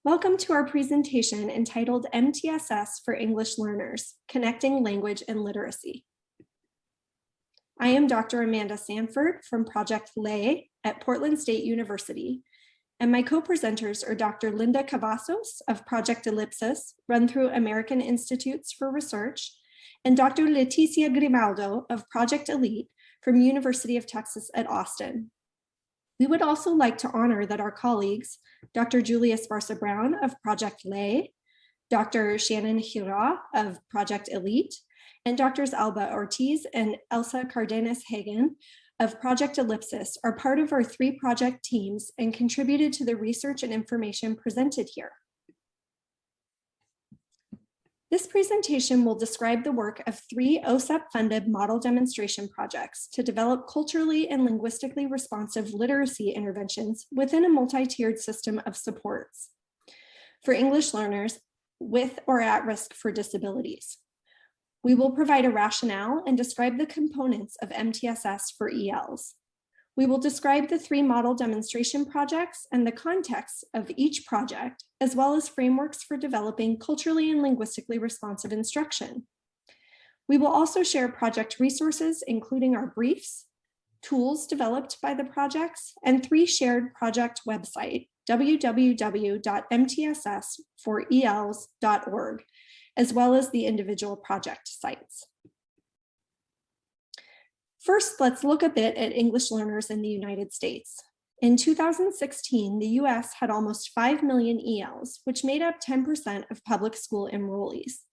Welcome to our presentation entitled MTSS for English Learners, Connecting Language and Literacy. I am Dr. Amanda Sanford from Project LAY at Portland State University, and my co-presenters are Dr. Linda Cavazos of Project Ellipsis, run through American Institutes for Research, and Dr. Leticia Grimaldo of Project Elite from University of Texas at Austin. We would also like to honor that our colleagues, Dr. Julia Esparza-Brown of Project LAY, Dr. Shannon Hira of Project Elite, and Drs. Alba Ortiz and Elsa Cardenas-Hagen of Project Ellipsis are part of our 3 project teams and contributed to the research and information presented here. This presentation will describe the work of 3 OSEP-funded model demonstration projects to develop culturally and linguistically responsive literacy interventions within a multi-tiered system of supports for English learners with or at risk for disabilities. We will provide a rationale and describe the components of MTSS for ELs. We will describe the 3 model demonstration projects and the context of each project, as well as frameworks for developing culturally and linguistically responsive instruction. We will also share project resources, including our briefs, tools developed by the projects, and 3 shared project websites, www.mtssforels.org, as well as the individual project sites. First, let's look a bit at English learners in the United States. In 2016, the US had almost 5 million ELs, which made up 10% of public school enrollees.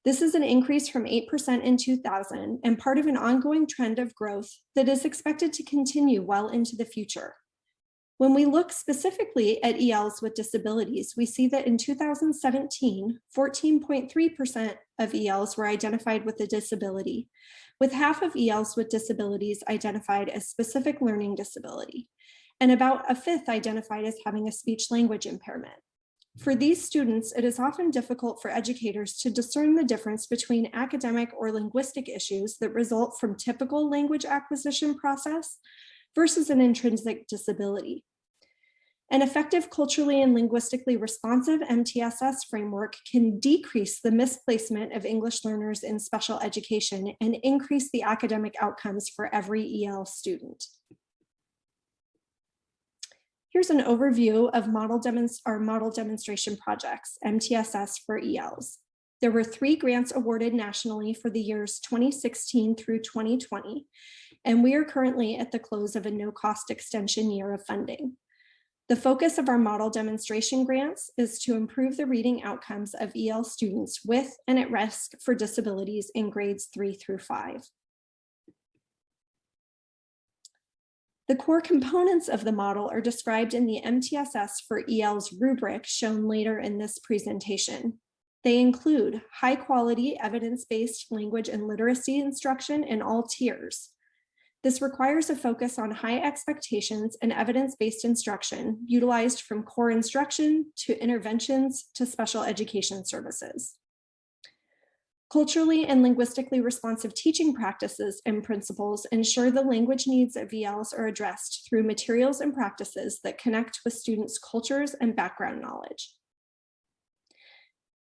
This is an increase from 8% in 2000 and part of an ongoing trend of growth that is expected to continue well into the future. When we look specifically at ELs with disabilities, we see that in 2017, 14.3% of ELs were identified with a disability, with half of ELs with disabilities identified as specific learning disability, and about a fifth identified as having a speech-language impairment. For these students, it is often difficult for educators to discern the difference between academic or linguistic issues that result from typical language acquisition process versus an intrinsic disability. An effective culturally and linguistically responsive MTSS framework can decrease the misplacement of English learners in special education and increase the academic outcomes for every EL student. Here's an overview of our model demonstration projects, MTSS for ELs. There were 3 grants awarded nationally for the years 2016 through 2020, and we are currently at the close of a no-cost extension year of funding. The focus of our model demonstration grants is to improve the reading outcomes of EL students with and at risk for disabilities in grades 3 through 5. The core components of the model are described in the MTSS for ELs rubric shown later in this presentation. They include high-quality, evidence-based language and literacy instruction in all tiers. This requires a focus on high expectations and evidence-based instruction utilized from core instruction to interventions to special education services. Culturally and linguistically responsive teaching practices and principles ensure the language needs of ELs are addressed through materials and practices that connect with students' cultures and background knowledge.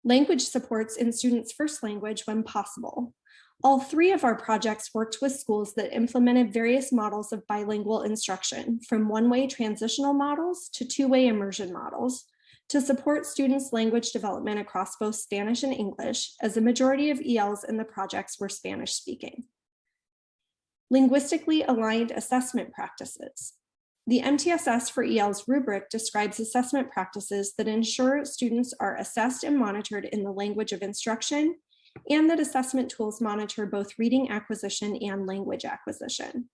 Language supports in students' first language when possible. All 3 of our projects worked with schools that implemented various models of bilingual instruction, from one-way transitional models to 2-way immersion models, to support students' language development across both Spanish and English, as a majority of ELs in the projects were Spanish-speaking. Linguistically aligned assessment practices. The MTSS for ELs rubric describes assessment practices that ensure students are assessed and monitored in the language of instruction, and that assessment tools monitor both reading acquisition and language acquisition.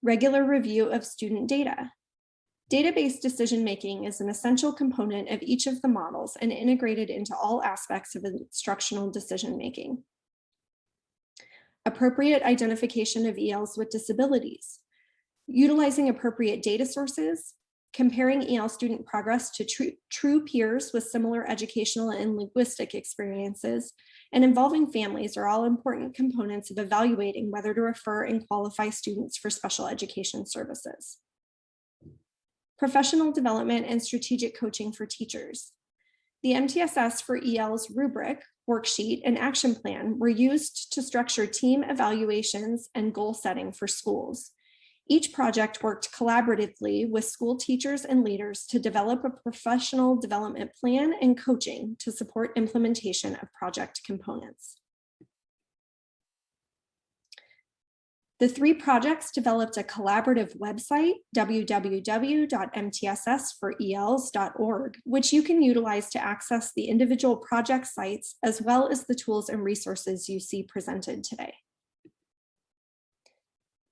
Regular review of student data. Data-based decision-making is an essential component of each of the models and integrated into all aspects of instructional decision-making. Appropriate identification of ELs with disabilities. Utilizing appropriate data sources, comparing EL student progress to true peers with similar educational and linguistic experiences, and involving families are all important components of evaluating whether to refer and qualify students for special education services. professional development, and strategic coaching for teachers. The MTSS for EL's rubric, worksheet, and action plan were used to structure team evaluations and goal setting for schools. Each project worked collaboratively with school teachers and leaders to develop a professional development plan and coaching to support implementation of project components. The 3 projects developed a collaborative website, www.mtssforels.org, which you can utilize to access the individual project sites as well as the tools and resources you see presented today.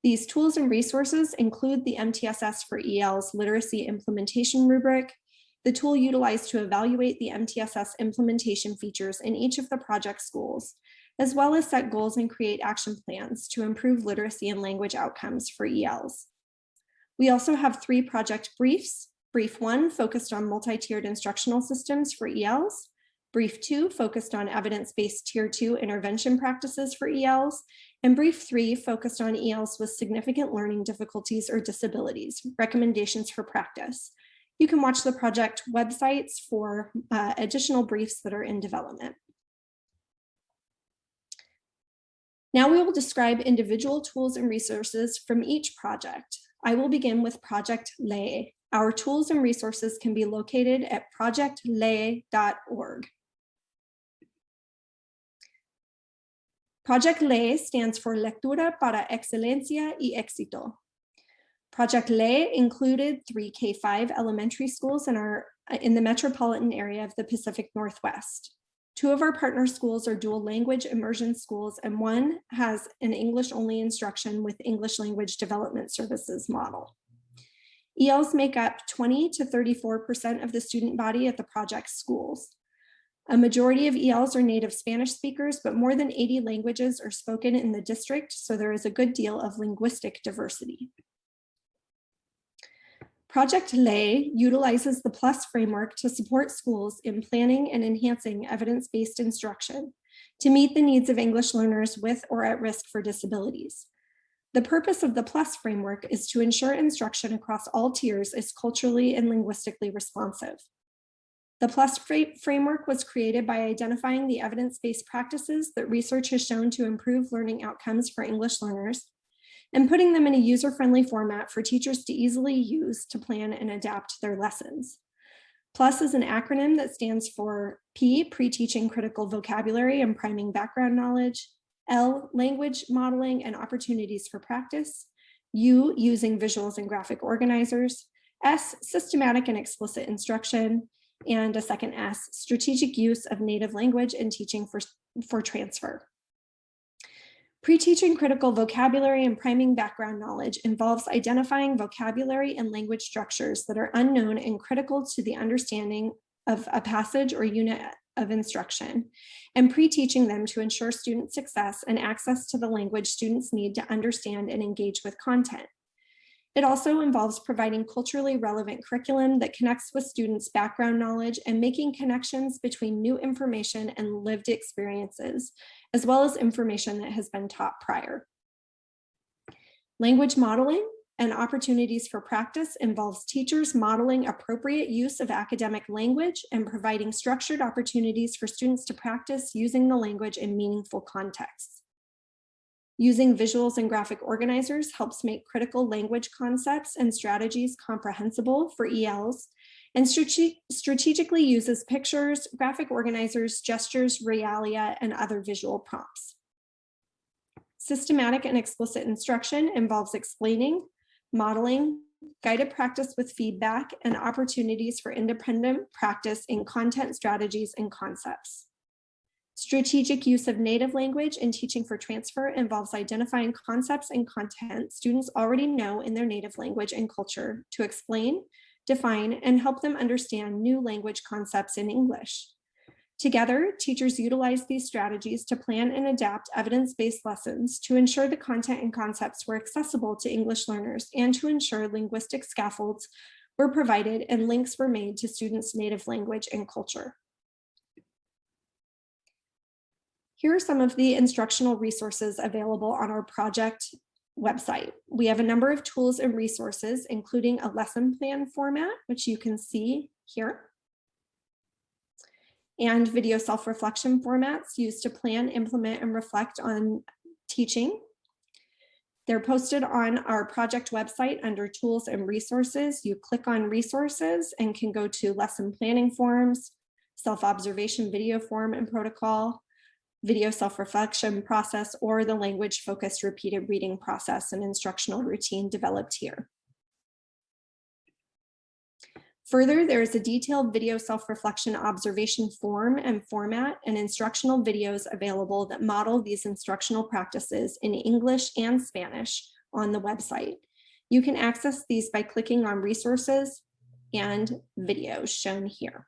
These tools and resources include the MTSS for EL's literacy implementation rubric, the tool utilized to evaluate the MTSS implementation features in each of the project schools, as well as set goals and create action plans to improve literacy and language outcomes for ELs. We also have 3 project briefs. Brief 1 focused on multi-tiered instructional systems for ELs. Brief 2 focused on evidence-based Tier 2 intervention practices for ELs. And Brief 3 focused on ELs with significant learning difficulties or disabilities, recommendations for practice. You can watch the project websites for additional briefs that are in development. Now we will describe individual tools and resources from each project. I will begin with Project LAY. Our tools and resources can be located at projectlay.org. Project LAY stands for Lectura para Excelencia y Éxito. Project LAY included 3 K-5 elementary schools in the metropolitan area of the Pacific Northwest. 2 of our partner schools are dual language immersion schools, and 1 has an English-only instruction with English language development services model. ELs make up 20 to 34% of the student body at the project schools. A majority of ELs are native Spanish speakers, but more than 80 languages are spoken in the district, so there is a good deal of linguistic diversity. Project LAY utilizes the PLUS framework to support schools in planning and enhancing evidence-based instruction to meet the needs of English learners with or at risk for disabilities. The purpose of the PLUS framework is to ensure instruction across all tiers is culturally and linguistically responsive. The PLUS framework was created by identifying the evidence-based practices that research has shown to improve learning outcomes for English learners and putting them in a user-friendly format for teachers to easily use to plan and adapt their lessons. PLUS is an acronym that stands for P, pre-teaching critical vocabulary and priming background knowledge, L, language modeling and opportunities for practice, U, using visuals and graphic organizers, S, systematic and explicit instruction, and a second S, strategic use of native language and teaching for transfer. Pre-teaching critical vocabulary and priming background knowledge involves identifying vocabulary and language structures that are unknown and critical to the understanding of a passage or unit of instruction, and pre-teaching them to ensure student success and access to the language students need to understand and engage with content. It also involves providing culturally relevant curriculum that connects with students' background knowledge and making connections between new information and lived experiences, as well as information that has been taught prior. Language modeling and opportunities for practice involves teachers modeling appropriate use of academic language and providing structured opportunities for students to practice using the language in meaningful contexts. Using visuals and graphic organizers helps make critical language concepts and strategies comprehensible for ELs, and strategically uses pictures, graphic organizers, gestures, realia, and other visual prompts. Systematic and explicit instruction involves explaining, modeling, guided practice with feedback, and opportunities for independent practice in content strategies and concepts. Strategic use of native language and teaching for transfer involves identifying concepts and content students already know in their native language and culture to explain, define, and help them understand new language concepts in English. Together, teachers utilize these strategies to plan and adapt evidence-based lessons to ensure the content and concepts were accessible to English learners and to ensure linguistic scaffolds were provided and links were made to students' native language and culture. Here are some of the instructional resources available on our project website. We have a number of tools and resources, including a lesson plan format, which you can see here, and video self-reflection formats used to plan, implement, and reflect on teaching. They're posted on our project website under tools and resources. You click on resources and can go to lesson planning forms, self-observation video form and protocol, video self-reflection process, or the language-focused repeated reading process and instructional routine developed here. Further, there is a detailed video self-reflection observation form and format and instructional videos available that model these instructional practices in English and Spanish on the website. You can access these by clicking on resources and videos shown here.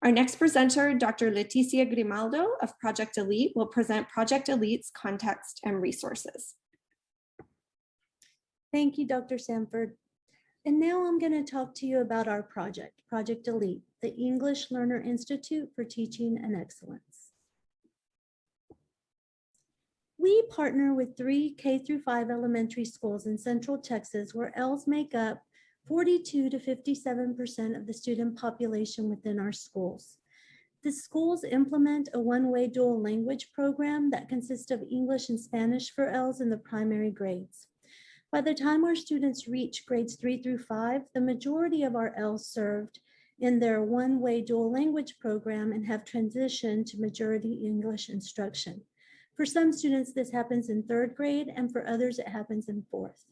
Our next presenter, Dr. Leticia Grimaldo of Project Elite, will present Project Elite's context and resources. Thank you, Dr. Sanford. And now I'm going to talk to you about our project, Project Elite, the English Learner Institute for Teaching and Excellence. We partner with 3 K-5 elementary schools in Central Texas where ELLs make up 42 to 57% of the student population within our schools. The schools implement a one-way dual language program that consists of English and Spanish for ELLs in the primary grades. By the time our students reach grades 3 through 5, the majority of our ELLs served in their one-way dual language program and have transitioned to majority English instruction. For some students, this happens in 3rd grade, and for others, it happens in 4th.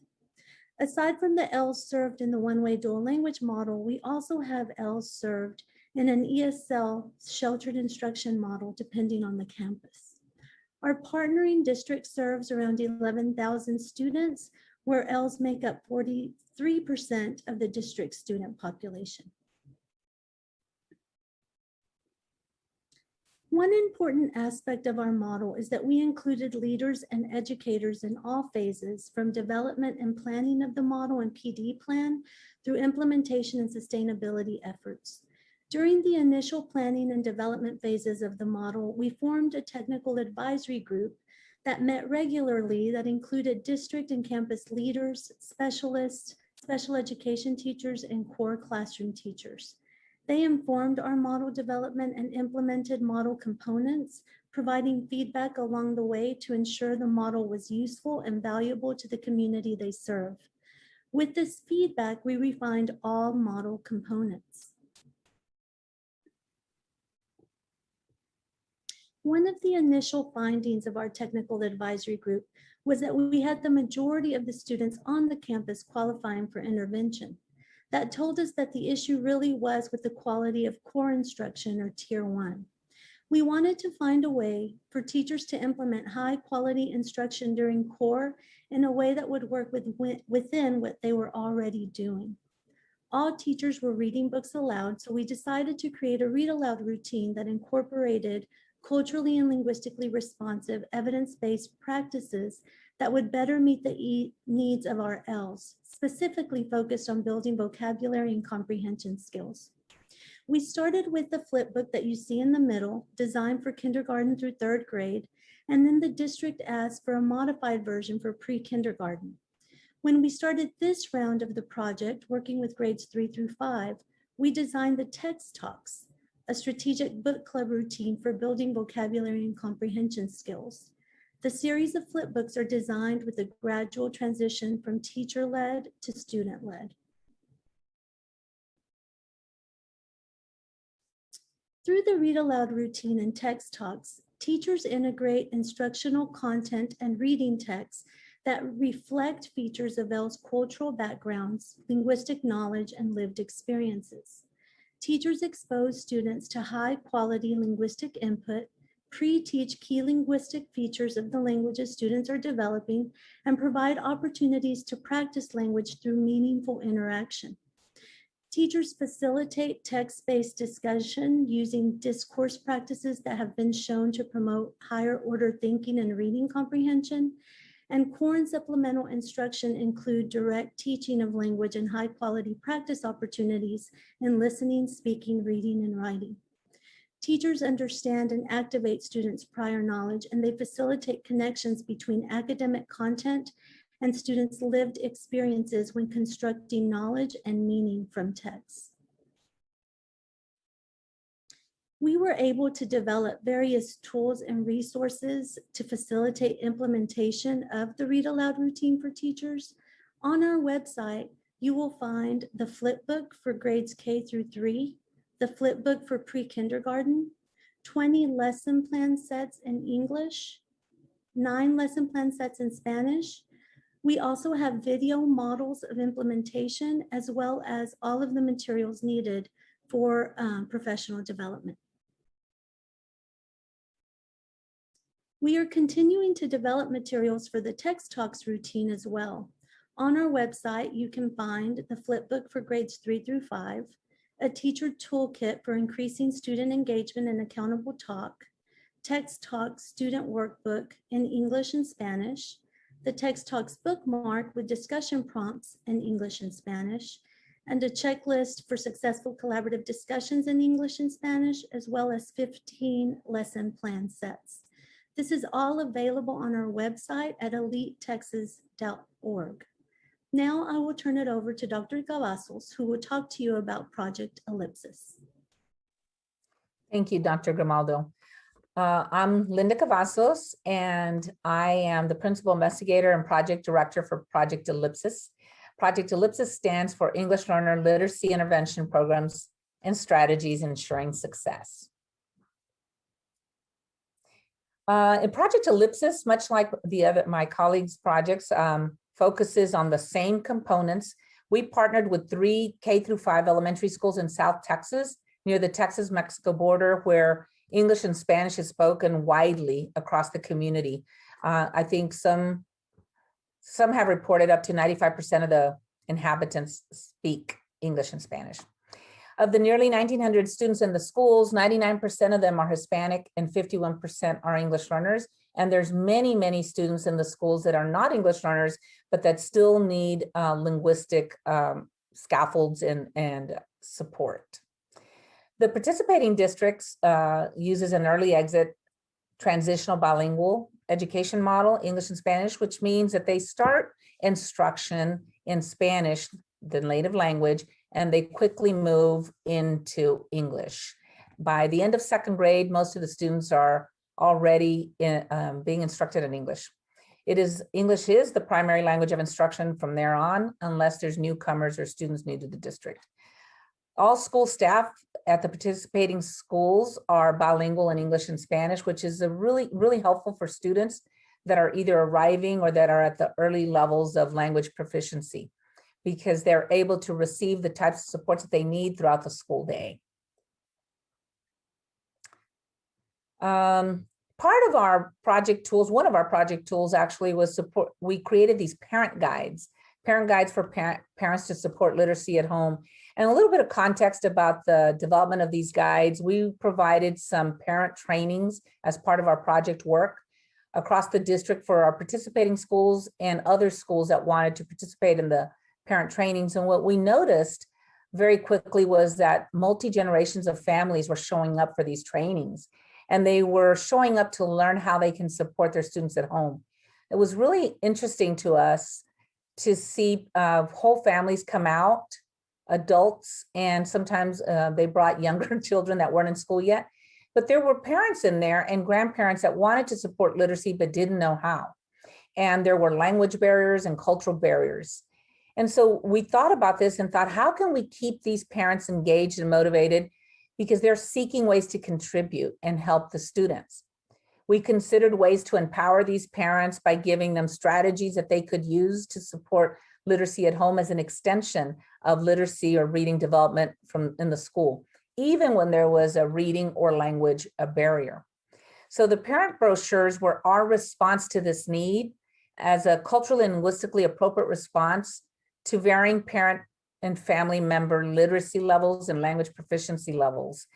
Aside from the ELLs served in the one-way dual language model, we also have ELLs served in an ESL sheltered instruction model, depending on the campus. Our partnering district serves around 11,000 students, where ELLs make up 43% of the district's student population. One important aspect of our model is that we included leaders and educators in all phases, from development and planning of the model and PD plan through implementation and sustainability efforts. During the initial planning and development phases of the model, we formed a technical advisory group that met regularly that included district and campus leaders, specialists, special education teachers, and core classroom teachers. They informed our model development and implemented model components, providing feedback along the way to ensure the model was useful and valuable to the community they serve. With this feedback, we refined all model components. One of the initial findings of our technical advisory group was that we had the majority of the students on the campus qualifying for intervention. That told us that the issue really was with the quality of core instruction, or Tier 1. We wanted to find a way for teachers to implement high quality instruction during core in a way that would work within what they were already doing. All teachers were reading books aloud, so we decided to create a read aloud routine that incorporated culturally and linguistically responsive, evidence-based practices that would better meet the needs of our ELLs, specifically focused on building vocabulary and comprehension skills. We started with the flip book that you see in the middle, designed for kindergarten through 3rd grade, and then the district asked for a modified version for pre-kindergarten. When we started this round of the project, working with grades 3 through 5, we designed the text talks, a strategic book club routine for building vocabulary and comprehension skills. The series of flip books are designed with a gradual transition from teacher-led to student-led. Through the read aloud routine and text talks, teachers integrate instructional content and reading texts that reflect features of ELL's cultural backgrounds, linguistic knowledge, and lived experiences. Teachers expose students to high-quality linguistic input, pre-teach key linguistic features of the languages students are developing, and provide opportunities to practice language through meaningful interaction. Teachers facilitate text-based discussion using discourse practices that have been shown to promote higher order thinking and reading comprehension. And core and supplemental instruction include direct teaching of language and high quality practice opportunities in listening, speaking, reading, and writing. Teachers understand and activate students' prior knowledge, and they facilitate connections between academic content and students' lived experiences when constructing knowledge and meaning from texts. We were able to develop various tools and resources to facilitate implementation of the read aloud routine for teachers. On our website, you will find the flipbook for grades K through 3, the flipbook for pre-kindergarten, 20 lesson plan sets in English, 9 lesson plan sets in Spanish. We also have video models of implementation, as well as all of the materials needed for professional development. We are continuing to develop materials for the Text Talks routine as well. On our website, you can find the flipbook for grades 3 through 5, a teacher toolkit for increasing student engagement and accountable talk, Text Talks student workbook in English and Spanish, the Text Talks bookmark with discussion prompts in English and Spanish, and a checklist for successful collaborative discussions in English and Spanish, as well as 15 lesson plan sets. This is all available on our website at elitetexas.org. Now I will turn it over to Dr. Cavazos, who will talk to you about Project Ellipsis. Thank you, Dr. Grimaldo. I'm Linda Cavazos, and I am the Principal Investigator and Project Director for Project Ellipsis. Project Ellipsis stands for English Learner Literacy Intervention Programs and Strategies Ensuring Success. In Project Ellipsis, much like my colleagues' projects, focuses on the same components. We partnered with 3 K through 5 elementary schools in South Texas, near the Texas-Mexico border, where English and Spanish is spoken widely across the community. I think some have reported up to 95% of the inhabitants speak English and Spanish. Of the nearly 1,900 students in the schools, 99% of them are Hispanic and 51% are English learners. And there's many, many students in the schools that are not English learners, but that still need linguistic scaffolds and support. The participating districts uses an early exit transitional bilingual education model, English and Spanish, which means that they start instruction in Spanish, the native language, and they quickly move into English. By the end of 2nd grade, most of the students are already being instructed in English. English is the primary language of instruction from there on, unless there's newcomers or students new to the district. All school staff at the participating schools are bilingual in English and Spanish, which is really, really helpful for students that are either arriving or that are at the early levels of language proficiency, because they're able to receive the types of supports that they need throughout the school day. Part of our project tools, one of our project tools actually was support. We created these parent guides for parents to support literacy at home. And a little bit of context about the development of these guides. We provided some parent trainings as part of our project work across the district for our participating schools and other schools that wanted to participate in the parent trainings. And what we noticed very quickly was that multi-generations of families were showing up for these trainings, and they were showing up to learn how they can support their students at home. It was really interesting to us to see whole families come out, adults, and sometimes they brought younger children that weren't in school yet. But there were parents in there and grandparents that wanted to support literacy but didn't know how. And there were language barriers and cultural barriers. And so we thought about this and thought, how can we keep these parents engaged and motivated? Because they're seeking ways to contribute and help the students. We considered ways to empower these parents by giving them strategies that they could use to support literacy at home as an extension of literacy or reading development in the school, even when there was a reading or language barrier. So the parent brochures were our response to this need as a culturally and linguistically appropriate response to varying parent and family member literacy levels and language proficiency levels.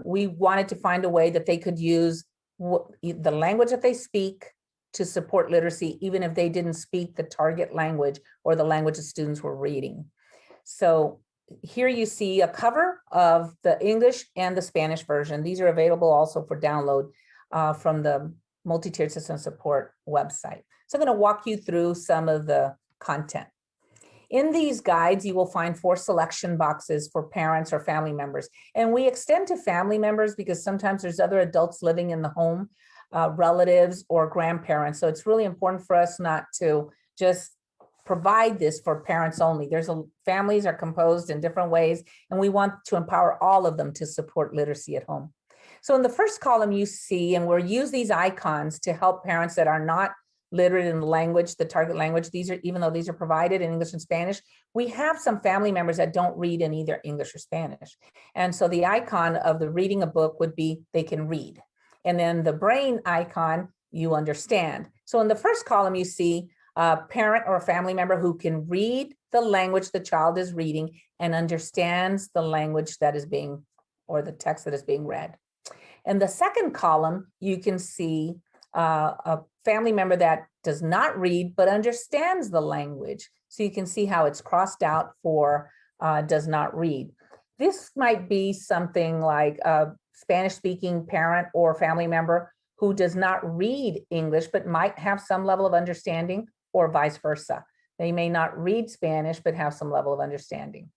We wanted to find a way that they could use the language that they speak to support literacy, even if they didn't speak the target language or the language the students were reading. So here you see a cover of the English and the Spanish version. These are available also for download from the Multi-Tiered System Support website. So I'm going to walk you through some of the content. In these guides, you will find 4 selection boxes for parents or family members. And we extend to family members because sometimes there's other adults living in the home, relatives or grandparents. So it's really important for us not to just provide this for parents only. Families are composed in different ways, and we want to empower all of them to support literacy at home. So in the first column you see, and we'll use these icons to help parents that are not literate in the language, the target language. Even though these are provided in English and Spanish, we have some family members that don't read in either English or Spanish. And so the icon of the reading a book would be they can read. And then the brain icon, you understand. So in the first column, you see a parent or a family member who can read the language the child is reading and understands the language that is being, or the text that is being read. In the second column, you can see a family member that does not read but understands the language. So you can see how it's crossed out for does not read. This might be something like a Spanish-speaking parent or family member who does not read English but might have some level of understanding, or vice versa. They may not read Spanish but have some level of understanding.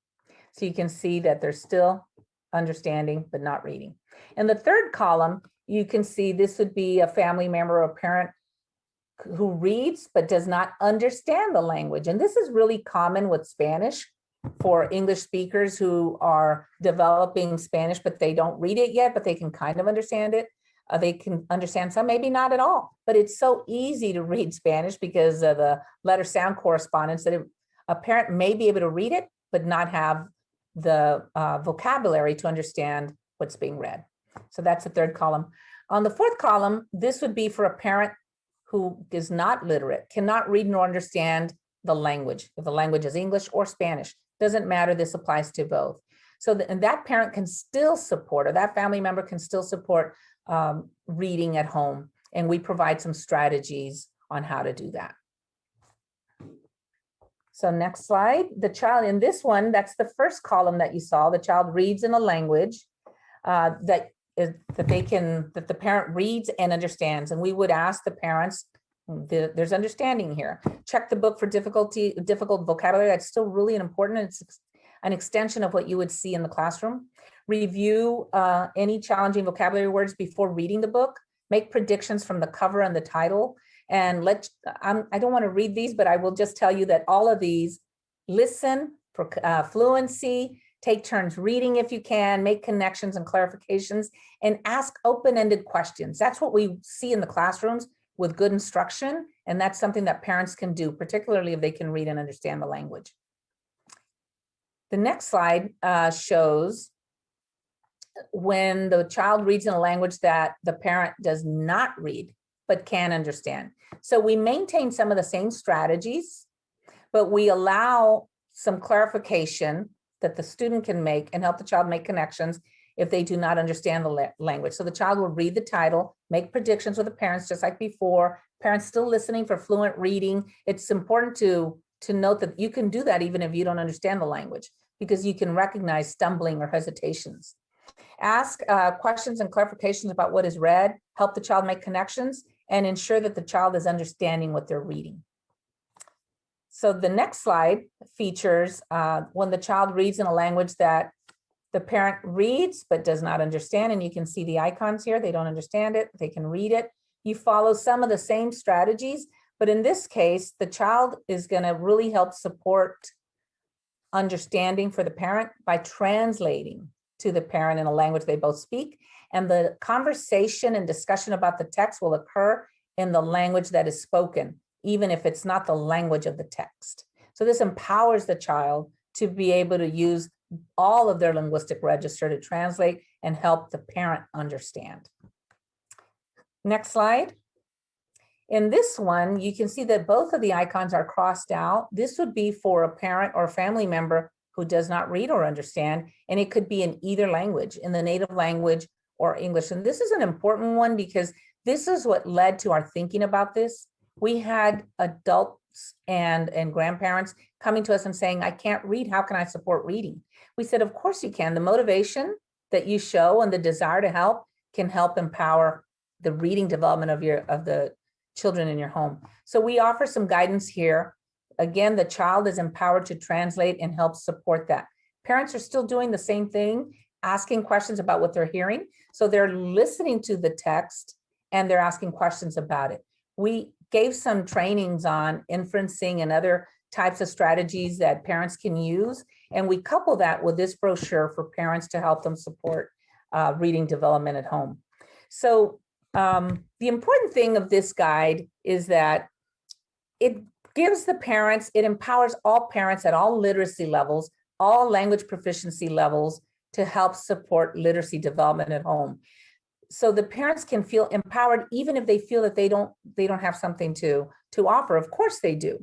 So you can see that they're still understanding but not reading. In the third column, you can see this would be a family member or a parent who reads but does not understand the language. And this is really common with Spanish for English speakers who are developing Spanish, but they don't read it yet, but they can kind of understand it. They can understand some, maybe not at all, but it's so easy to read Spanish because of the letter sound correspondence that a parent may be able to read it, but not have the vocabulary to understand what's being read. So that's the third column. On the fourth column, this would be for a parent who is not literate, cannot read nor understand the language. If the language is English or Spanish, doesn't matter, this applies to both. So and that parent can still support, or that family member can still support reading at home. And we provide some strategies on how to do that. So next slide, the child in this one, that's the first column that you saw. The child reads in a language that the parent reads and understands. And we would ask the parents, there's understanding here. Check the book for difficult vocabulary. That's still really important. It's an extension of what you would see in the classroom. Review any challenging vocabulary words before reading the book. Make predictions from the cover and the title. And I don't want to read these, but I will just tell you that all of these, listen for fluency, take turns reading if you can, make connections and clarifications, and ask open-ended questions. That's what we see in the classrooms with good instruction, and that's something that parents can do, particularly if they can read and understand the language. The next slide shows when the child reads in a language that the parent does not read but can understand. So we maintain some of the same strategies, but we allow some clarification that the student can make and help the child make connections if they do not understand the language. So the child will read the title, make predictions with the parents, just like before. Parents still listening for fluent reading. It's important to note that you can do that even if you don't understand the language, because you can recognize stumbling or hesitations. Ask questions and clarifications about what is read, help the child make connections, and ensure that the child is understanding what they're reading. So the next slide features when the child reads in a language that the parent reads but does not understand, and you can see the icons here. They don't understand it, they can read it. You follow some of the same strategies, but in this case, the child is going to really help support understanding for the parent by translating to the parent in a language they both speak. And the conversation and discussion about the text will occur in the language that is spoken, even if it's not the language of the text. So this empowers the child to be able to use all of their linguistic register to translate and help the parent understand. Next slide. In this one, you can see that both of the icons are crossed out. This would be for a parent or family member who does not read or understand, and it could be in either language, in the native language or English. And this is an important one because this is what led to our thinking about this. We had adult groups and grandparents coming to us and saying, I can't read, how can I support reading? We said, of course you can. The motivation that you show and the desire to help can help empower the reading development of the children in your home. So we offer some guidance here. Again, the child is empowered to translate and help support that. Parents are still doing the same thing, asking questions about what they're hearing. So they're listening to the text and they're asking questions about it. We gave some trainings on inferencing and other types of strategies that parents can use. And we couple that with this brochure for parents to help them support reading development at home. So the important thing of this guide is that it gives the parents, it empowers all parents at all literacy levels, all language proficiency levels to help support literacy development at home. So the parents can feel empowered even if they feel that they don't have something to offer. Of course they do.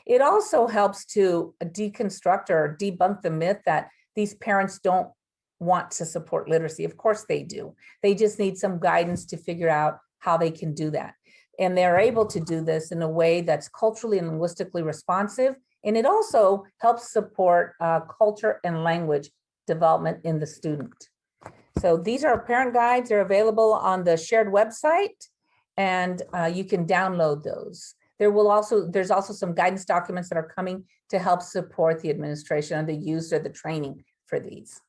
It also helps to deconstruct or debunk the myth that these parents don't want to support literacy. Of course they do. They just need some guidance to figure out how they can do that. And they're able to do this in a way that's culturally and linguistically responsive. And it also helps support culture and language development in the student. So these are parent guides. They're available on the shared website, and you can download those. There's also some guidance documents that are coming to help support the administration and the use or the training for these.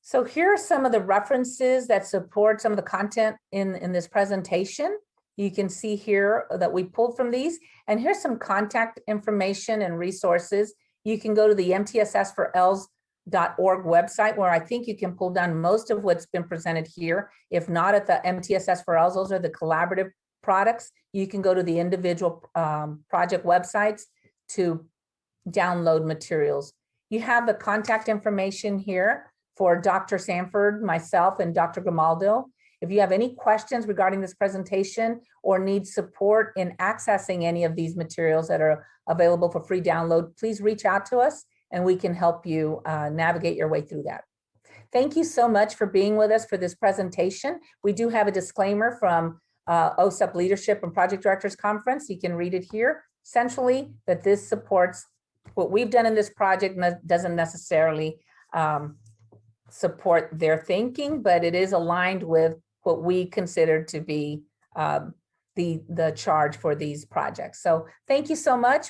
So here are some of the references that support some of the content in this presentation. You can see here that we pulled from these, and here's some contact information and resources. You can go to the MTSS4ELS.org website, where I think you can pull down most of what's been presented here. If not at the MTSS4ELS, those are the collaborative products. You can go to the individual project websites to download materials. You have the contact information here for Dr. Sanford, myself, and Dr. Grimaldo. If you have any questions regarding this presentation or need support in accessing any of these materials that are available for free download, please reach out to us and we can help you navigate your way through that. Thank you so much for being with us for this presentation. We do have a disclaimer from OSEP Leadership and Project Directors Conference. You can read it here. Essentially, that this supports what we've done in this project and doesn't necessarily support their thinking, but it is aligned with what we consider to be the charge for these projects. So thank you so much.